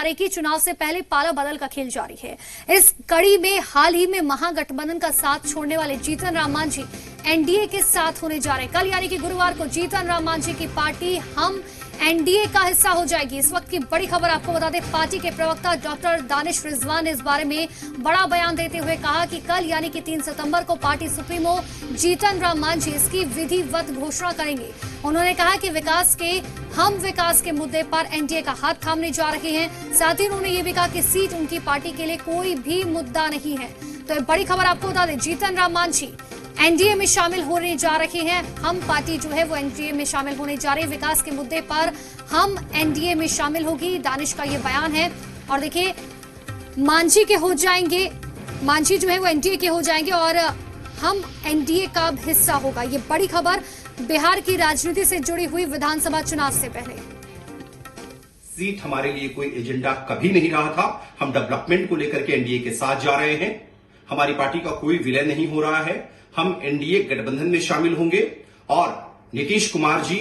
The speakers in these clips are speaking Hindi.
की चुनाव से पहले पाला बदल का खेल जारी है। इस कड़ी में हाल ही में महागठबंधन का साथ छोड़ने वाले जीतन राम मांझी एनडीए के साथ होने जा रहे हैं। कल यानी कि गुरुवार को जीतन राम मांझी की पार्टी हम एनडीए का हिस्सा हो जाएगी। इस वक्त की बड़ी खबर आपको बता दें, पार्टी के प्रवक्ता डॉक्टर दानिश रिजवान ने इस बारे में बड़ा बयान देते हुए कहा कि कल यानी कि 3 सितंबर को पार्टी सुप्रीमो जीतन राम मांझी इसकी विधिवत घोषणा करेंगे। उन्होंने कहा कि विकास के मुद्दे पर एनडीए का हाथ थामने जा रहे हैं। साथ ही उन्होंने ये भी कहा कि सीट उनकी पार्टी के लिए कोई भी मुद्दा नहीं है। तो बड़ी खबर आपको बता दें, जीतन राम मांझी एनडीए में शामिल होने जा रहे हैं। हम पार्टी जो है वो एनडीए में शामिल होने जा रही है। विकास के मुद्दे पर हम एनडीए में शामिल होगी, दानिश का ये बयान है। और देखिए, मांझी के हो जाएंगे, मांझी जो है वो एनडीए के हो जाएंगे और हम एनडीए का हिस्सा होगा। ये बड़ी खबर बिहार की राजनीति से जुड़ी हुई विधानसभा चुनाव से पहले। सीट हमारे लिए कोई एजेंडा कभी नहीं रहा था। हम डेवलपमेंट को लेकर के एनडीए के साथ जा रहे हैं। हमारी पार्टी का कोई विलय नहीं हो रहा है। हम एनडीए गठबंधन में शामिल होंगे और नीतीश कुमार जी,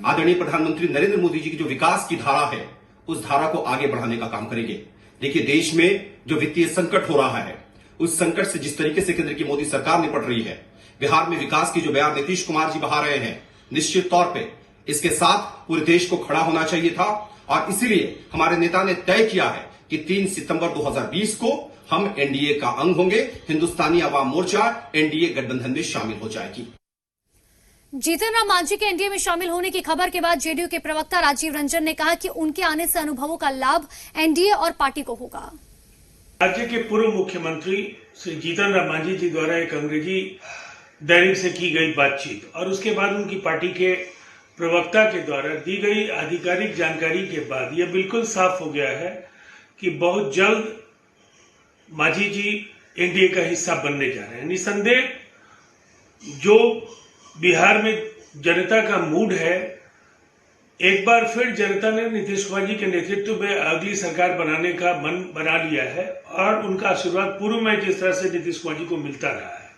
आदरणीय प्रधानमंत्री नरेंद्र मोदी जी की जो विकास की धारा है, उस धारा को आगे बढ़ाने का काम करेंगे। देखिए, देश में जो वित्तीय संकट हो रहा है, उस संकट से जिस तरीके से केंद्र की मोदी सरकार निपट रही है, बिहार में विकास की जो बयान नीतीश कुमार जी बहा रहे हैं, निश्चित तौर पे इसके साथ पूरे देश को खड़ा होना चाहिए था। और इसीलिए हमारे नेता ने तय किया है कि 3 सितंबर 2020 को हम एनडीए का अंग होंगे। हिंदुस्तानी आवाम मोर्चा एनडीए गठबंधन में शामिल हो जाएगी। जीतन राम मांझी के एनडीए में शामिल होने की खबर के बाद जेडीयू के प्रवक्ता राजीव रंजन ने कहा कि उनके आने से अनुभवों का लाभ एनडीए और पार्टी को होगा। राज्य के पूर्व मुख्यमंत्री श्री जीतन राम मांझी जी द्वारा एक अंग्रेजी दैनिक से की गई बातचीत और उसके बाद उनकी पार्टी के प्रवक्ता के द्वारा दी गई आधिकारिक जानकारी के बाद यह बिल्कुल साफ हो गया है कि बहुत जल्द मांझी जी एनडीए का हिस्सा बनने जा रहे हैं। निसंदेह जो बिहार में जनता का मूड है, एक बार फिर जनता ने नीतीश कुमार जी के नेतृत्व में अगली सरकार बनाने का मन बना लिया है और उनका आशीर्वाद पूर्व में जिस तरह से नीतीश कुमार जी को मिलता रहा है,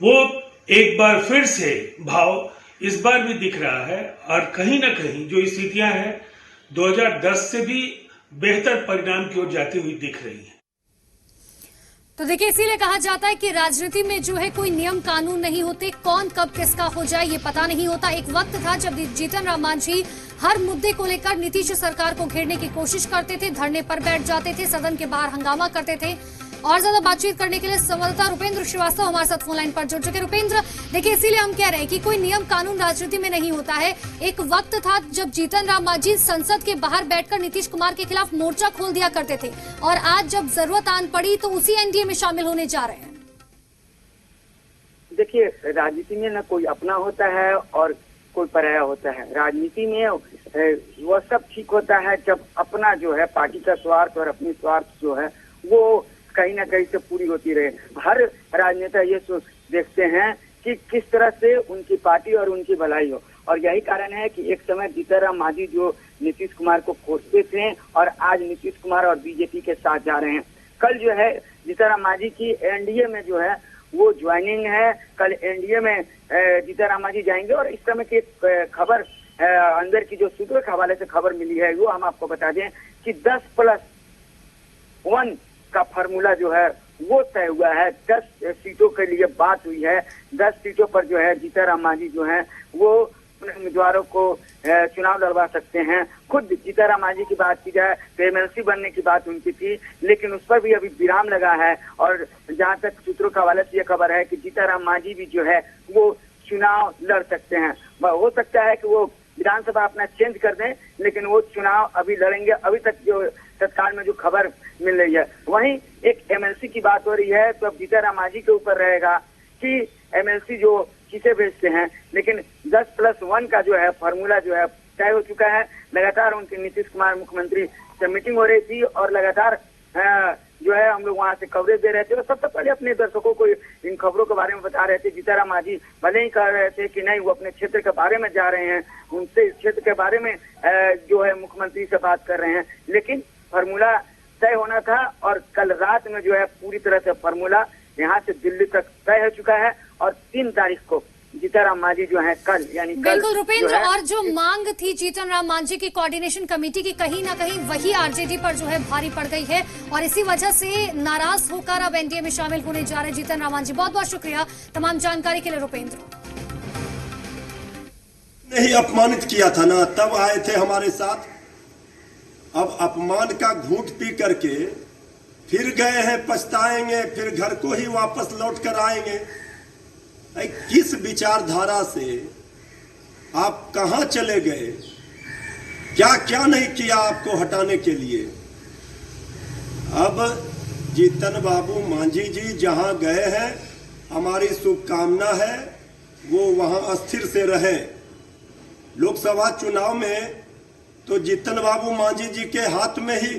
वो एक बार फिर से भाव इस बार भी दिख रहा है। और कहीं ना कहीं जो स्थितियां हैं 2010 से भी बेहतर परिणाम की ओर जाती हुई दिख रही है। तो देखिए, इसीलिए कहा जाता है कि राजनीति में जो है कोई नियम कानून नहीं होते, कौन कब किसका हो जाए ये पता नहीं होता। एक वक्त था जब जीतन राम मांझी हर मुद्दे को लेकर नीतीश सरकार को घेरने की कोशिश करते थे, धरने पर बैठ जाते थे, सदन के बाहर हंगामा करते थे। और ज्यादा बातचीत करने के लिए संवाददाता रुपेंद्र श्रीवास्तव हमारे साथ फोन लाइन पर जुड़ चुके। रुपेंद्र, देखिए, इसीलिए हम कह रहे हैं कि कोई नियम कानून राजनीति में नहीं होता है। एक वक्त था जब जीतन राम मांझी संसद के बाहर बैठकर नीतीश कुमार के खिलाफ मोर्चा खोल दिया करते थे और आज जब जरूरत आन पड़ी तो उसी एनडीए में शामिल होने जा रहे हैं। देखिए, राजनीति में न कोई अपना होता है और कोई पराया होता है। राजनीति में वह सब ठीक होता है जब अपना जो है पार्टी का स्वार्थ और अपनी स्वार्थ जो है वो कहीं ना कहीं से पूरी होती रहे। हर राजनेता ये देखते हैं कि किस तरह से उनकी पार्टी और उनकी भलाई हो, और यही कारण है कि एक समय जीतन राम मांझी जो नीतीश कुमार को कोसते थे और आज नीतीश कुमार और बीजेपी के साथ जा रहे हैं। कल जो है जीतन राम मांझी की एनडीए में जो है वो ज्वाइनिंग है। कल एनडीए में जीतन राम मांझी जाएंगे और इस समय की खबर अंदर की जो सूत्रों के हवाले से खबर मिली है वो हम आपको बता दें कि 10+1 का फार्मूला जो है वो तय हुआ है। 10 सीटों के लिए बात हुई है। 10 सीटों पर जो है जीतन राम मांझी जो है वो अपने उम्मीदवारों को चुनाव लड़वा सकते हैं। खुद जीतन राम मांझी की बात की जाए तो एमएलसी बनने की बात उनकी थी, लेकिन उस पर भी अभी विराम लगा है। और जहां तक सूत्रों के हवाले से यह खबर है कि जीतन राम मांझी भी जो है वो चुनाव लड़ सकते हैं। हो सकता है कि वो विधानसभा अपना चेंज कर दें, लेकिन वो चुनाव अभी लड़ेंगे। अभी तक जो तत्काल में जो खबर मिल रही है, वहीं एक एमएलसी की बात हो रही है, तो अब जीतन राम मांझी के ऊपर रहेगा कि एमएलसी जो किसे भेजते हैं। लेकिन 10+1 का जो है फार्मूला जो है तय हो चुका है। लगातार उनके नीतीश कुमार मुख्यमंत्री से मीटिंग हो रही थी और लगातार जो है हम लोग वहां से कवरेज दे रहे थे और सबसे पहले अपने दर्शकों को इन खबरों के बारे में बता रहे थे। जीतन राम मांझी भले ही कह रहे थे कि नहीं, वो अपने क्षेत्र के बारे में जा रहे हैं, उनसे इस क्षेत्र के बारे में जो है मुख्यमंत्री से बात कर रहे हैं, लेकिन फार्मूला तय होना था। और कल रात में जो है पूरी तरह से फार्मूला यहाँ से दिल्ली तक तय हो चुका है और 3 तारीख को जीतन मांझी जो है कल यानी कल बिल्कुल रुपेंद्र, जो है, और जो मांग थी जीतन राम मांझी की कोऑर्डिनेशन कमेटी की, कहीं ना कहीं वही आरजेडी पर जो है भारी पड़ गई है और इसी वजह से नाराज होकर अब एनडीए में शामिल होने जा रहे जीतन राम मांझी। बहुत बहुत शुक्रिया तमाम जानकारी के लिए रुपेंद्र। नहीं अपमानित किया था ना, तब आए थे हमारे साथ। अब अपमान का घूंट पी करके फिर गए हैं, पछताएंगे, फिर घर को ही वापस लौट कर आएंगे। किस विचारधारा से आप कहां चले गए, क्या क्या नहीं किया आपको हटाने के लिए। अब जीतन बाबू मांझी जी जहां गए हैं, हमारी शुभकामना है वो वहां स्थिर से रहे। लोकसभा चुनाव में तो जीतन बाबू मांझी जी के हाथ में ही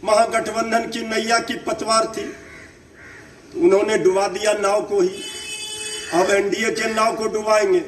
महागठबंधन की नैया की पतवार थी, तो उन्होंने डुबा दिया नाव को ही। अब एनडीए के नाव को डुबाएंगे।